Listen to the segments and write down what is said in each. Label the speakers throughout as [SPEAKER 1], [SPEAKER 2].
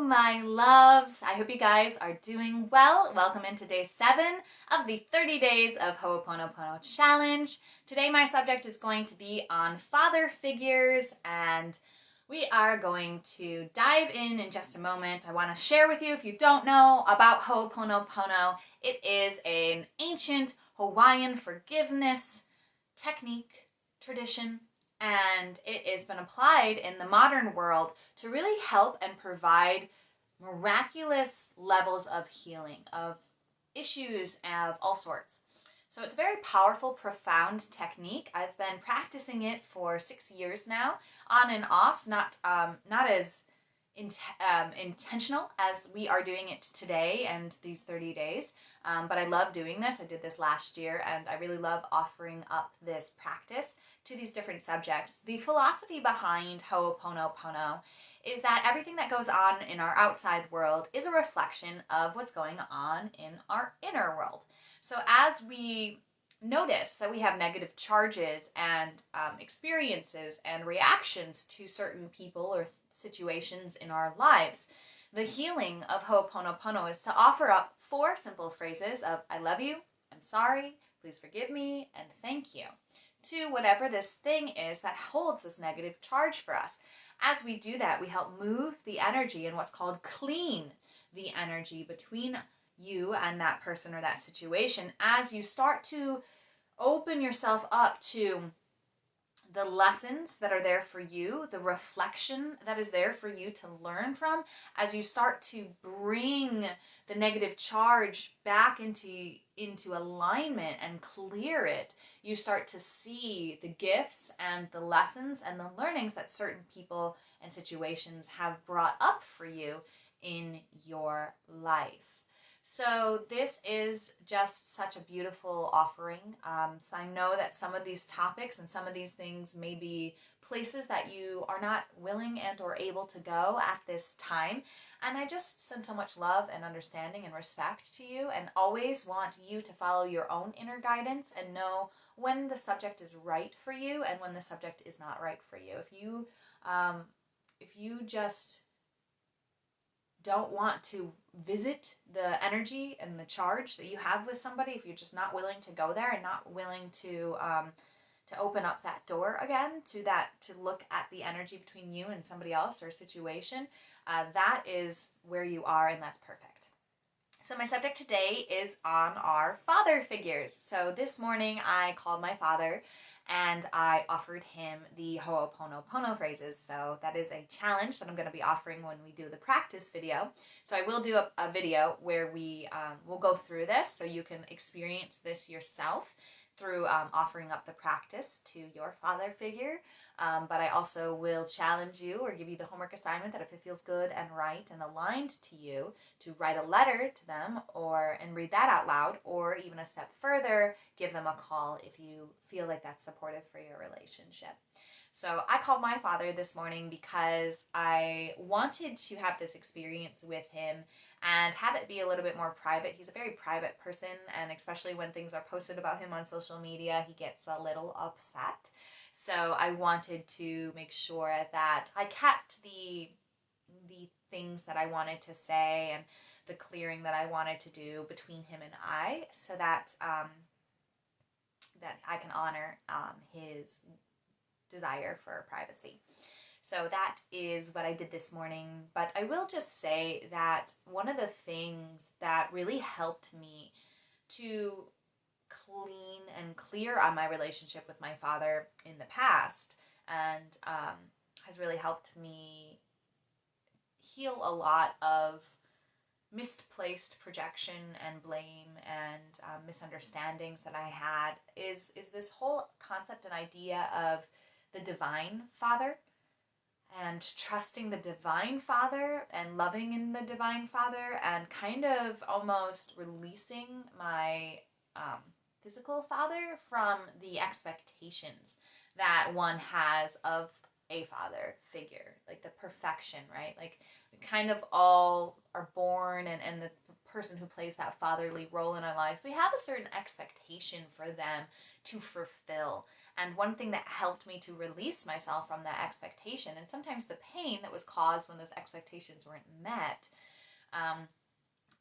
[SPEAKER 1] my loves. I hope you guys are doing well. Welcome into day 7 of the 30 days of Ho'oponopono challenge. Today my subject is going to be on father figures, and we are going to dive in just a moment. I want to share with you, if you don't know about Ho'oponopono, it is an ancient Hawaiian forgiveness technique, tradition, and it has been applied in the modern world to really help and provide miraculous levels of healing of issues of all sorts. So it's a very powerful, profound technique. I've been practicing it for 6 years now, on and off, not as intentional as we are doing it today and these 30 days. But I love doing this. I did this last year, and I really love offering up this practice to these different subjects. The philosophy behind Ho'oponopono is that everything that goes on in our outside world is a reflection of what's going on in our inner world. So as we notice that we have negative charges and experiences and reactions to certain people or situations in our lives, the healing of Ho'oponopono is to offer up 4 simple phrases of I love you, I'm sorry, please forgive me, and thank you, to whatever this thing is that holds this negative charge for us. As we do that, we help move the energy and what's called clean the energy between you and that person or that situation as you start to open yourself up to the lessons that are there for you, the reflection that is there for you to learn from. As you start to bring the negative charge back into alignment and clear it, you start to see the gifts and the lessons and the learnings that certain people and situations have brought up for you in your life. So this is just such a beautiful offering. So I know that some of these topics and some of these things may be places that you are not willing and or able to go at this time. And I just send so much love and understanding and respect to you, and always want you to follow your own inner guidance and know when the subject is right for you and when the subject is not right for you. If you just don't want to visit the energy and the charge that you have with somebody, if you're just not willing to go there and not willing to open up that door again to look at the energy between you and somebody else or a situation, that is where you are, and that's perfect. So my subject today is on our father figures. So this morning I called my father and I offered him the Ho'oponopono phrases. So that is a challenge that I'm going to be offering when we do the practice video. So I will do a video where we will go through this so you can experience this yourself through offering up the practice to your father figure. But I also will challenge you or give you the homework assignment that if it feels good and right and aligned to you, to write a letter to them and read that out loud, or even a step further, give them a call if you feel like that's supportive for your relationship. So I called my father this morning because I wanted to have this experience with him and have it be a little bit more private. He's a very private person, and especially when things are posted about him on social media, he gets a little upset. So I wanted to make sure that I kept the things that I wanted to say and the clearing that I wanted to do between him and I, so that that I can honor his desire for privacy. So that is what I did this morning. But I will just say that one of the things that really helped me to clean and clear on my relationship with my father in the past, and has really helped me heal a lot of misplaced projection and blame and misunderstandings that I had, is this whole concept and idea of the divine father, and trusting the divine father and loving in the divine father, and kind of almost releasing my physical father from the expectations that one has of a father figure, like the perfection, right? Like we kind of all are born and the person who plays that fatherly role in our lives, we have a certain expectation for them to fulfill. And one thing that helped me to release myself from that expectation, and sometimes the pain that was caused when those expectations weren't met,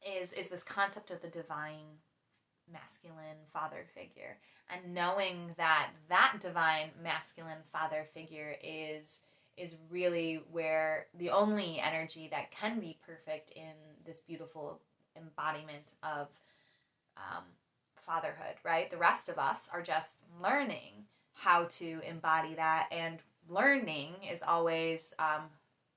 [SPEAKER 1] is this concept of the divine masculine father figure, and knowing that that divine masculine father figure is really where the only energy that can be perfect in this beautiful embodiment of fatherhood, right? The rest of us are just learning how to embody that, and learning is always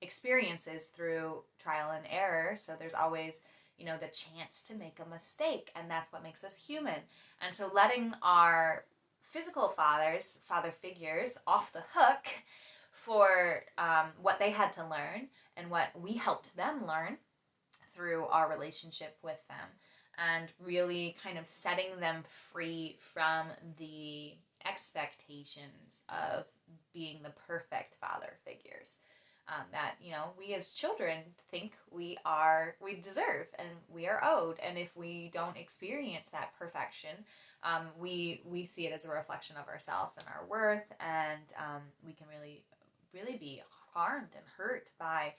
[SPEAKER 1] experiences through trial and error. So there's always, you know, the chance to make a mistake, and that's what makes us human. And so letting our physical father figures off the hook for what they had to learn and what we helped them learn through our relationship with them, and really kind of setting them free from the expectations of being the perfect father figures. That, you know, we as children think we deserve and we are owed, and if we don't experience that perfection, we see it as a reflection of ourselves and our worth, and we can really be harmed and hurt by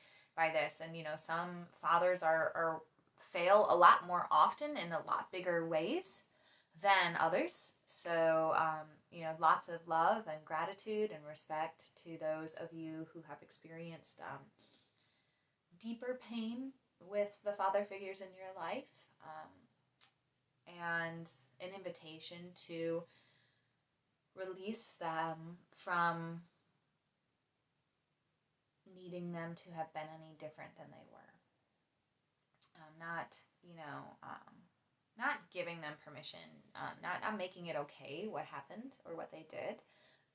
[SPEAKER 1] this. And, you know, some fathers are fail a lot more often in a lot bigger ways than others. So, you know, lots of love and gratitude and respect to those of you who have experienced deeper pain with the father figures in your life, and an invitation to release them from needing them to have been any different than they were. Not giving them permission, not making it okay what happened or what they did,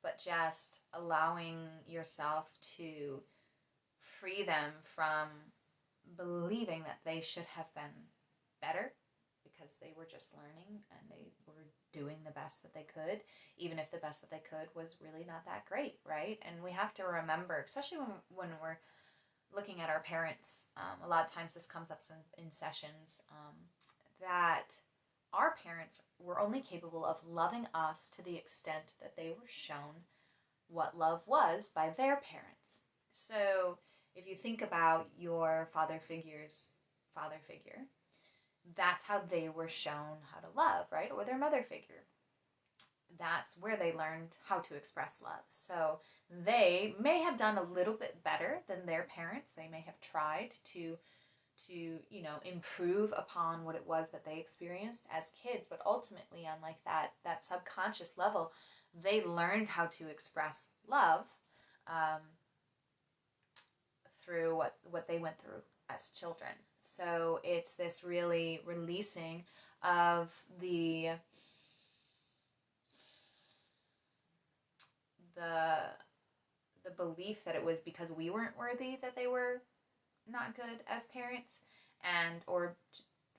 [SPEAKER 1] but just allowing yourself to free them from believing that they should have been better, because they were just learning and they were doing the best that they could, even if the best that they could was really not that great, right? And we have to remember, especially when we're looking at our parents, a lot of times this comes up in sessions, that our parents were only capable of loving us to the extent that they were shown what love was by their parents. So if you think about your father figure's father figure, that's how they were shown how to love, right? Or their mother figure. That's where they learned how to express love. So they may have done a little bit better than their parents. They may have tried to you know, improve upon what it was that they experienced as kids, but ultimately, on like that subconscious level, they learned how to express love through what they went through as children. So it's this really releasing of the belief that it was because we weren't worthy that they were not good as parents, and or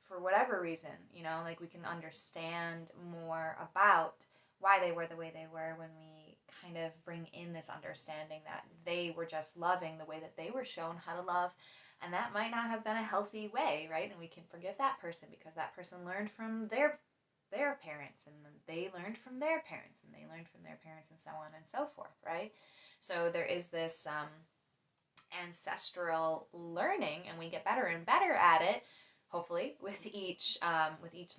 [SPEAKER 1] for whatever reason, you know, like we can understand more about why they were the way they were when we kind of bring in this understanding that they were just loving the way that they were shown how to love, and that might not have been a healthy way, right? And we can forgive that person because that person learned from their parents, and they learned from their parents, and they learned from their parents, and so on and so forth, right? So there is this ancestral learning, and we get better and better at it, hopefully, with each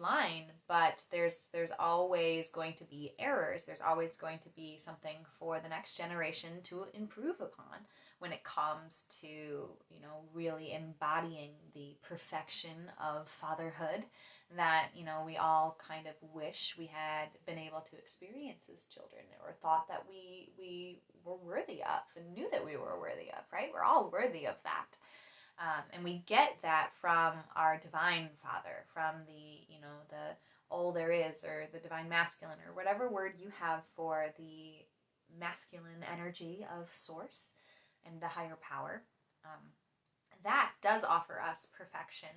[SPEAKER 1] line. But there's always going to be errors. There's always going to be something for the next generation to improve upon when it comes to, you know, really embodying the perfection of fatherhood that, you know, we all kind of wish we had been able to experience as children, or thought that we were worthy of, and knew that we were worthy of, right? We're all worthy of that. And we get that from our divine father, from the, you know, the all there is, or the divine masculine, or whatever word you have for the masculine energy of source and the higher power. That does offer us perfection,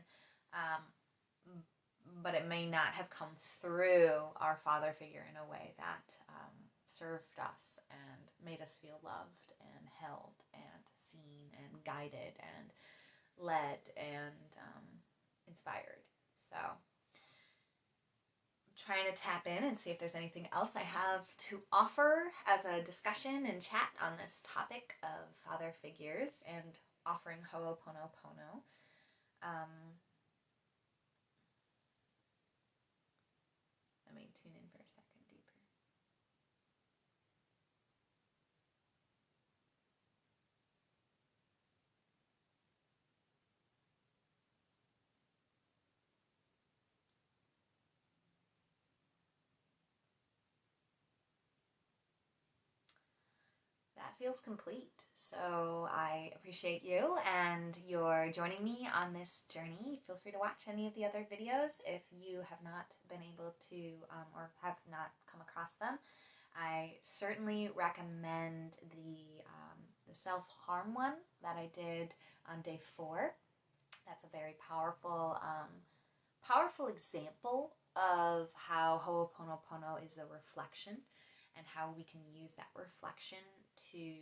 [SPEAKER 1] but it may not have come through our father figure in a way that served us and made us feel loved and held and seen and guided and led and inspired. So I'm trying to tap in and see if there's anything else I have to offer as a discussion and chat on this topic of father figures and offering Ho'oponopono. Let me tune in for a second deeper. That feels complete. So I appreciate you and you're joining me on this journey. Feel free to watch any of the other videos if you have not been able to or have not come across them. I certainly recommend the self-harm one that I did on day 4. That's a very powerful example of how Ho'oponopono is a reflection and how we can use that reflection to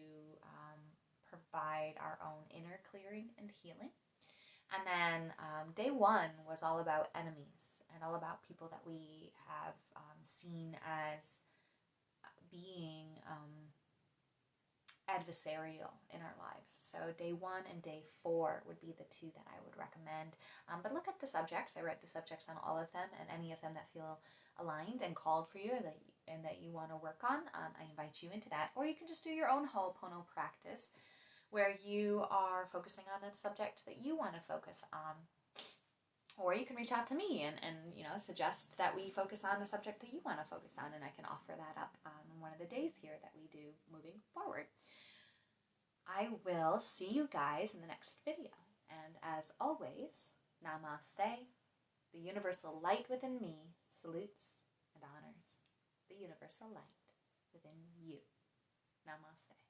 [SPEAKER 1] provide our own inner clearing and healing. And then day 1 was all about enemies and all about people that we have seen as being adversarial in our lives. So day 1 and day 4 would be the 2 that I would recommend. But look at the subjects. I write the subjects on all of them, and any of them that feel aligned and called for you and that you want to work on, I invite you into that. Or you can just do your own Ho'opono practice where you are focusing on a subject that you want to focus on. Or you can reach out to me and suggest that we focus on a subject that you want to focus on, and I can offer that up on one of the days here that we do moving forward. I will see you guys in the next video. And as always, Namaste. The universal light within me salutes and honors the universal light within you. Namaste.